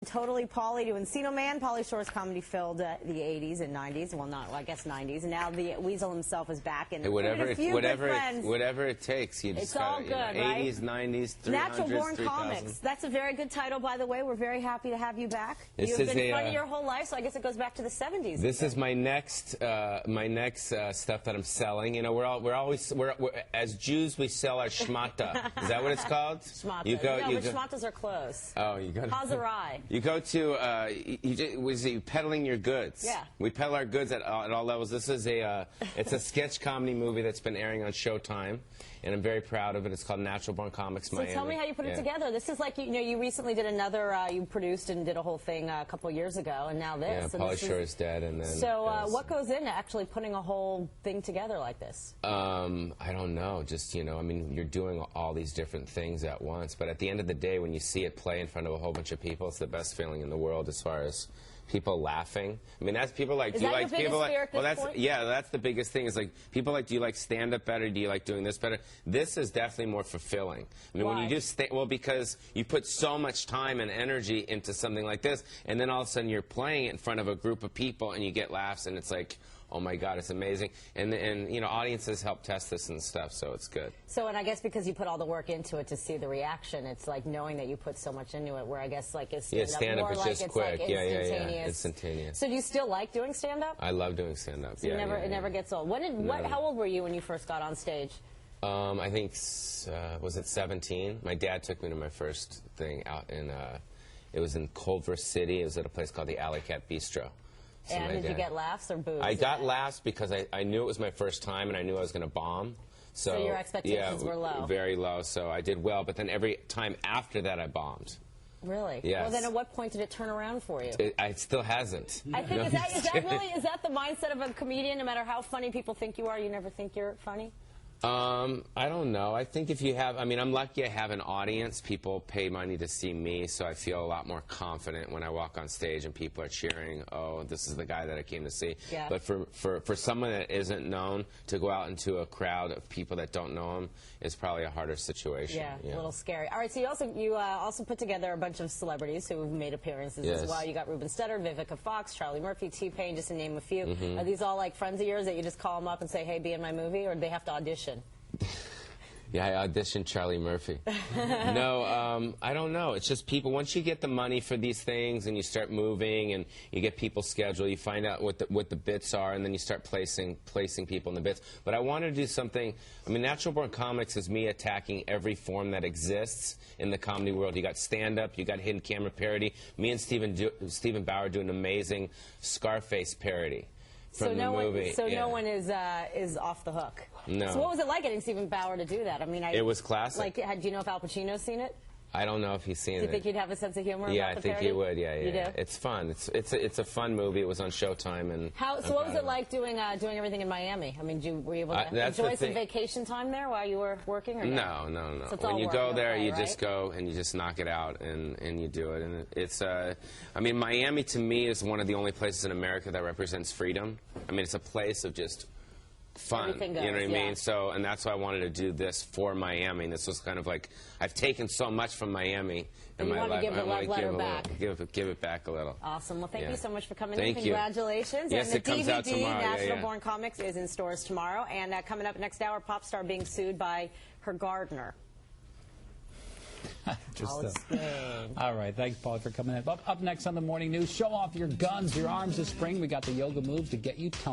Totally Pauly to Encino Man. Pauly Shore's comedy filled the 80s and 90s. Well, not, well, I guess 90s. And now the Weasel himself is back. And whatever it takes. You just it's all good, right? 80s, 90s, 300s, Natural Born 3000. Comics. That's a very good title, by the way. We're very happy to have you back. You've been funny your whole life, so I guess it goes back to the 70s. This is my next stuff that I'm selling. You know, we're as Jews, we sell our schmata. Is that what it's called? Schmata. But schmatas are close. Oh, you got Hazarai. You go to you peddling your goods. Yeah. We peddle our goods at all levels. This is it's a sketch comedy movie that's been airing on Showtime, and I'm very proud of it. It's called Natural Born Comics Miami. So tell me how you put it together. This is like, you know, you recently did another, you produced and did a whole thing a couple years ago, and now this. Yeah, Pauly Shore is dead, and then. So what goes into actually putting a whole thing together like this? I don't know. Just, you know, I mean, you're doing all these different things at once, but at the end of the day, when you see it play in front of a whole bunch of people, it's the best feeling in the world as far as people laughing. I mean, that's people like. Is that your biggest fear at this point? Yeah, that's the biggest thing. Is like people like, do you like stand up better? Do you like doing this better? This is definitely more fulfilling. I mean, Why? when you do well, because you put so much time and energy into something like this, and then all of a sudden you're playing it in front of a group of people, and you get laughs, and it's like, oh my God, it's amazing. And you know, audiences help test this and stuff, so it's good. So, and I guess because you put all the work into it to see the reaction, it's like knowing that you put so much into it, where I guess like it's stand-up is just quick. Like yeah, instantaneous. So do you still like doing stand-up? I love doing stand-up. So it never gets old. How old were you when you first got on stage? I think, was it 17? My dad took me to my first thing out in, it was in Culver City. It was at a place called the Alley Cat Bistro. So and did you get laughs or boos? I got laughs because I knew it was my first time, and I knew I was going to bomb. So your expectations were low? Very low, so I did well. But then every time after that, I bombed. Really? Yes. Well, then at what point did it turn around for you? It still hasn't. I think, is that the mindset of a comedian? No matter how funny people think you are, you never think you're funny? I don't know. I think if you have, I mean, I'm lucky I have an audience. People pay money to see me, so I feel a lot more confident when I walk on stage and people are cheering, oh, this is the guy that I came to see. Yeah. But for someone that isn't known, to go out into a crowd of people that don't know him is probably a harder situation. Yeah, a little scary. All right, so you also put together a bunch of celebrities who have made appearances as well. You got Ruben Studdard, Vivica Fox, Charlie Murphy, T-Pain, just to name a few. Are these all like friends of yours that you just call them up and say, hey, be in my movie, or do they have to audition? Yeah, I auditioned Charlie Murphy. No, I don't know. It's just people, once you get the money for these things and you start moving and you get people scheduled, you find out what the bits are, and then you start placing people in the bits. But I wanted to do something, I mean, Natural Born Comics is me attacking every form that exists in the comedy world. You got stand-up, you got hidden camera parody. Me and Stephen Bauer do an amazing Scarface parody. So no one is off the hook. No. So what was it like getting Stephen Bauer to do that? I mean, it was classic. Like, do you know if Al Pacino's seen it? I don't know if he's seen it. Do you think he'd have a sense of humor? Yeah, about I think he would. Yeah. You do? It's fun. It's a fun movie. It was on Showtime, and so what was it like doing everything in Miami? I mean, were you able to enjoy some vacation time there while you were working? Or no. So when you go there, you just go and you just knock it out and you do it. And it's I mean, Miami to me is one of the only places in America that represents freedom. I mean, it's a place of just fun, everything goes, you know what I mean? So, and that's why I wanted to do this for Miami. And this was kind of like, I've taken so much from Miami in my life. I want to give it back a little. Awesome. Well, thank you so much for coming in. Congratulations. Yes, and it comes out tomorrow. Natural Born Comics is in stores tomorrow. And coming up next hour, pop star being sued by her gardener. All right, thanks, Paul, for coming in. Up next on the Morning News, show off your guns, your arms this spring. We got the yoga moves to get you toned.